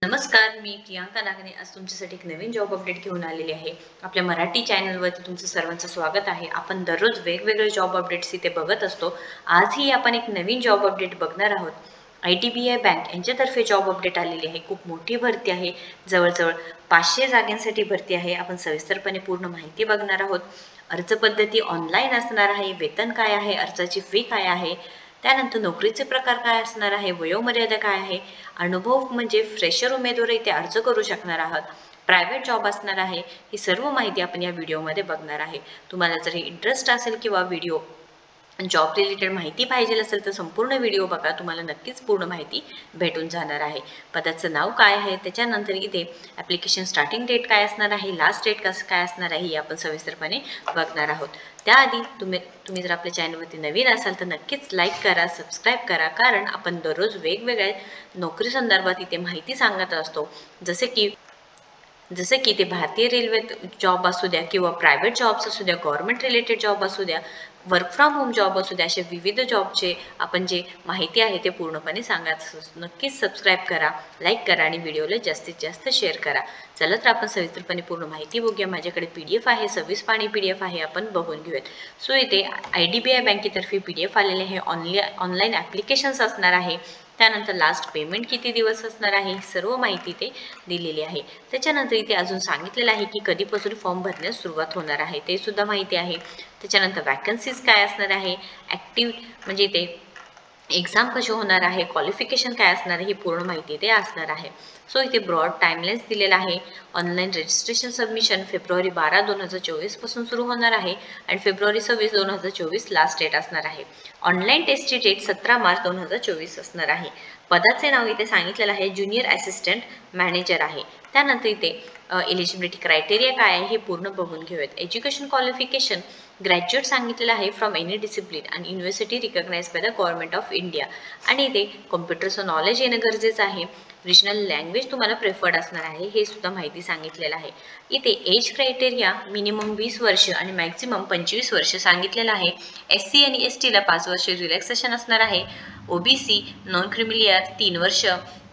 नमस्कार, मी प्रियांका नागने आज तुमच्यासाठी एक नवीन जॉब अपडेट घेऊन आलेली आहे. आपल्या मराठी चॅनलवरती तुमचं सर्वांचं स्वागत आहे. आपण दररोज वेगवेगळे जॉब अपडेट्स इथे बघत असतो. आजही आपण एक नवीन जॉब अपडेट बघणार आहोत. IDBI बँक यांच्यातर्फे जॉब अपडेट आलेली आहे. खूप मोठी भरती आहे. जवळजवळ 500 जागांसाठी भरती आहे. आपण सविस्तरपणे पूर्ण माहिती बघणार आहोत. अर्ज पद्धती ऑनलाईन असणार आहे. वेतन काय आहे, अर्जाची फी काय आहे, त्यानंतर नोकरीचे प्रकार काय असणार आहे, वयोमर्यादा काय आहे, अनुभव म्हणजे फ्रेशर उमेदवार इथे अर्ज करू शकणार आहात, प्रायव्हेट जॉब असणार आहे, ही सर्व माहिती आपण या व्हिडिओमध्ये बघणार आहे. तुम्हाला जर इंटरेस्ट असेल किंवा व्हिडिओ जॉब रिलेटेड माहिती पाहिजे असेल तर संपूर्ण व्हिडिओ बघा. तुम्हाला नक्कीच पूर्ण माहिती भेटून जाणार आहे. पदाचं नाव काय आहे, त्याच्यानंतर इथे ॲप्लिकेशन स्टार्टिंग डेट काय असणार आहे, लास्ट डेट कसं काय असणार आहे, हे आपण सविस्तरपणे बघणार आहोत. त्याआधी तुम्ही जर आपल्या चॅनलवरती नवीन असाल तर नक्कीच लाईक करा, सबस्क्राईब करा, कारण आपण दररोज वेगवेगळ्या नोकरी संदर्भात इथे माहिती सांगत असतो. जसे की ते भारतीय रेल्वे जॉब असू द्या किंवा प्रायव्हेट जॉब्स असू द्या, गव्हर्नमेंट रिलेटेड जॉब असू द्या, वर्क फ्रॉम होम जॉब असू द्या, असे विविध जॉबचे आपण जे माहिती आहे ते पूर्णपणे सांगत असतो. नक्कीच सबस्क्राईब करा, लाईक करा आणि व्हिडिओला जास्तीत जास्त शेअर करा. चला तर आपण सविस्तरपणे पूर्ण माहिती बघूया. माझ्याकडे PDF आहे, 26 पानी PDF आहे, आपण बघून घेऊयात. सो इथे IDBI बँकेतर्फे PDF आलेले आहे. ऑनलाईन ॲप्लिकेशन्स असणार आहे. त्यानंतर लास्ट पेमेंट किती दिवस असणार आहे, सर्व माहिती ते दिलेली आहे. त्याच्यानंतर इथे अजून सांगितलेलं आहे की कधीपासून फॉर्म भरण्यास सुरुवात होणार आहे, ते सुद्धा माहिती आहे. त्याच्यानंतर वॅकन्सीज काय असणार आहे, ॲक्टिव्ह म्हणजे ते एक्झाम कशी होणार आहे, क्वालिफिकेशन काय असणार आहे, ही पूर्ण माहिती ते असणार आहे. सो इथे ब्रॉड टाइमलाईन्स दिलेला आहे. ऑनलाईन रजिस्ट्रेशन सबमिशन फेब्रुवारी 12, 2024 पासून सुरू होणार आहे आणि फेब्रुवारी 26, 2024 लास्ट डेट असणार आहे. ऑनलाईन टेस्टची डेट 17 मार्च 2024 असणार आहे. पदाचे नाव इथे सांगितलेलं आहे, ज्युनियर असिस्टंट मॅनेजर आहे. त्यानंतर इथे एलिजिबिलिटी क्रायटेरिया काय आहे हे पूर्ण बघून घेऊयात. एज्युकेशन क्वालिफिकेशन ग्रॅज्युएट सांगितलेलं आहे फ्रॉम एनी डिसिप्लिन आणि university recognised by the government of India. आणि इथे कॉम्प्युटरचं नॉलेज येणं गरजेचं आहे. रिजनल लँग्वेज तुम्हाला प्रेफर्ड असणार आहे, हे सुद्धा माहिती सांगितलेलं आहे. इथे एज क्रायटेरिया मिनिमम 20 वर्ष आणि मॅक्झिमम 25 वर्ष सांगितलेलं आहे. SC आणि STला 5 वर्ष रिलॅक्सेशन असणार आहे. OBC नॉन क्रिमिलियर 3 वर्ष,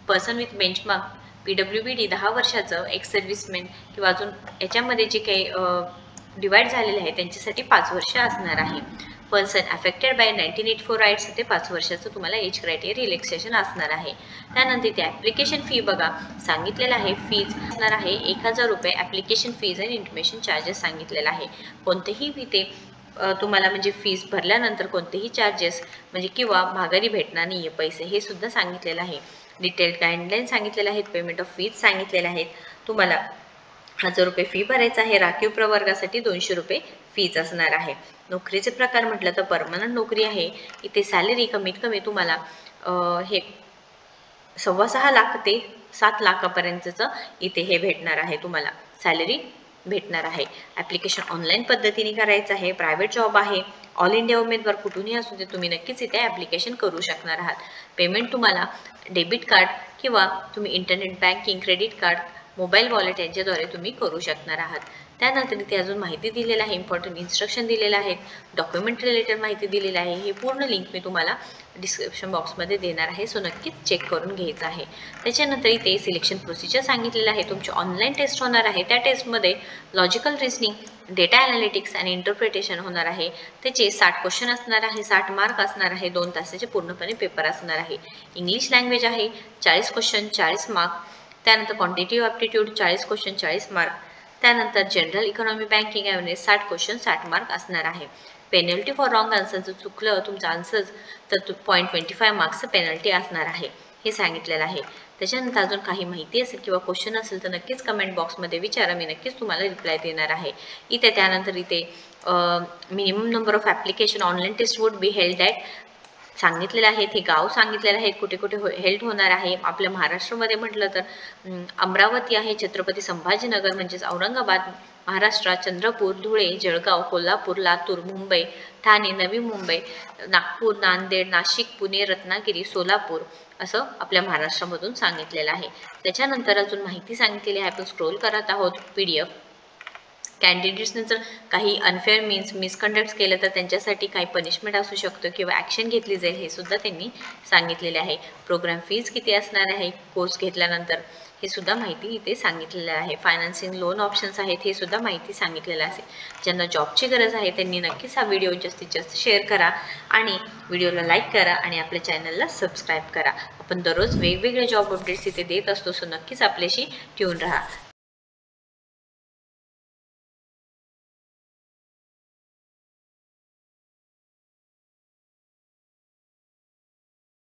पर्सन विथ बेंचमार्क PWBD 10 वर्षाचं, एक्स सर्व्हिसमॅन किंवा अजून याच्यामध्ये जे काही डिवाइड झालेले आहे त्यांच्यासाठी 5 वर्ष असणार आहे. पर्सन अफेक्टेड बाय 1984 राईट्स ते 5 वर्षाचं तुम्हाला एज क्रायटेरिया रिलॅक्सेशन असणार आहे. त्यानंतर इथे ॲप्लिकेशन फी बघा सांगितलेलं आहे. फीज असणार आहे 1000 रुपये. ॲप्लिकेशन फीज आणि इंटिमेशन चार्जेस सांगितलेलं आहे. कोणतेही इथे तुम्हाला म्हणजे फीज भरल्यानंतर कोणतेही चार्जेस म्हणजे किंवा माघारी भेटणार नाही आहे पैसे, हे सुद्धा सांगितलेलं आहे. डिटेल्ड गाईडलाईन सांगितलेल्या आहेत. पेमेंट ऑफ फीज सांगितलेल्या आहेत. तुम्हाला 1000 रुपये फी भरायचं आहे. राखीव प्रवर्गासाठी 200 रुपये फीज असणार आहे. नोकरीचे प्रकार म्हटलं तर परमनंट नोकरी आहे. इथे सॅलरी कमीत कमी तुम्हाला हे 6.25 लाख ते 7 लाखापर्यंतचं इथे हे भेटणार आहे, तुम्हाला सॅलरी भेटणार आहे. ॲप्लिकेशन ऑनलाईन पद्धतीने करायचं आहे. प्रायव्हेट जॉब आहे. ऑल इंडिया उमेदवार कुठूनही असू दे तुम्ही नक्कीच इथे ॲप्लिकेशन करू शकणार आहात. पेमेंट तुम्हाला डेबिट कार्ड किंवा तुम्ही internet banking, credit card, mobile wallet यांच्याद्वारे तुम्ही करू शकणार आहात. त्यानंतर इथे अजून माहिती दिलेलं आहे. इम्पॉर्टंट इन्स्ट्रक्शन दिलेलं आहे. डॉक्युमेंट रिलेटेड माहिती दिलेली आहे. हे पूर्ण लिंक मी तुम्हाला डिस्क्रिप्शन बॉक्समध्ये देणार आहे, सो नक्कीच चेक करून घ्यायचं आहे. त्याच्यानंतर इथे सिलेक्शन प्रोसिजर सांगितलेलं आहे. तुमची ऑनलाईन टेस्ट होणार आहे. त्या टेस्टमध्ये लॉजिकल रिझनिंग, डेटा ॲनालिटिक्स आणि इंटरप्रिटेशन होणार आहे. त्याचे 60 क्वेश्चन असणार आहे. 60 मार्क असणार आहे. 2 तासाचे पूर्णपणे पेपर असणार आहे. इंग्लिश लँग्वेज आहे. 40 क्वेश्चन 40 मार्क. त्यानंतर क्वांटिटिव्ह ॲप्टिट्यूड 40 क्वेश्चन 40 मार्क. त्यानंतर general economy, banking average 60 question 60 mark असणार आहे. पेनल्टी फॉर रॉंग आन्सर, जर चुकलं तुमचं आन्सर तर 0.25 मार्क्सचं पेनल्टी असणार आहे, हे सांगितलेलं आहे. त्याच्यानंतर अजून काही माहिती असेल किंवा क्वेश्चन असेल तर नक्कीच कमेंट बॉक्समध्ये विचारा, मी नक्कीच तुम्हाला रिप्लाय देणार आहे. त्यानंतर इथे minimum number of application online test would be held at सांगितलेलं आहे. हे गाव सांगितलेलं आहे कुठे कुठे हेल्ड होणार आहे. आपल्या महाराष्ट्रामध्ये म्हटलं तर अमरावती आहे, छत्रपती संभाजीनगर म्हणजेच औरंगाबाद महाराष्ट्रात, चंद्रपूर, धुळे, जळगाव, कोल्हापूर, लातूर, मुंबई, ठाणे, नवी मुंबई, नागपूर, नांदेड, नाशिक, पुणे, रत्नागिरी, सोलापूर असं आपल्या महाराष्ट्रामधून सांगितलेलं आहे. त्याच्यानंतर अजून माहिती सांगितलेली आहे. आपण स्क्रोल करत आहोत PDF. कॅन्डिडेट्सने जर काही अनफेअर मिसकंडक्ट केलं तर त्यांच्यासाठी काही पनिशमेंट असू शकतो किंवा ॲक्शन घेतली जाईल हे सुद्धा त्यांनी सांगितलेले आहे. प्रोग्राम फीज किती असणार आहे कोर्स घेतल्यानंतर हे सुद्धा माहिती इथे सांगितलेलं आहे. फायनान्सिंग लोन ऑप्शन्स आहेत हे सुद्धा माहिती सांगितलेलं असेल. ज्यांना जॉबची गरज आहे त्यांनी नक्कीच हा व्हिडिओ जास्तीत जास्त शेअर करा आणि व्हिडिओला लाईक करा आणि आपल्या चॅनलला सबस्क्राईब करा. आपण दररोज वेगवेगळे जॉब अपडेट्स इथे देत असतो, सो नक्कीच आपल्याशी ट्यून राहा.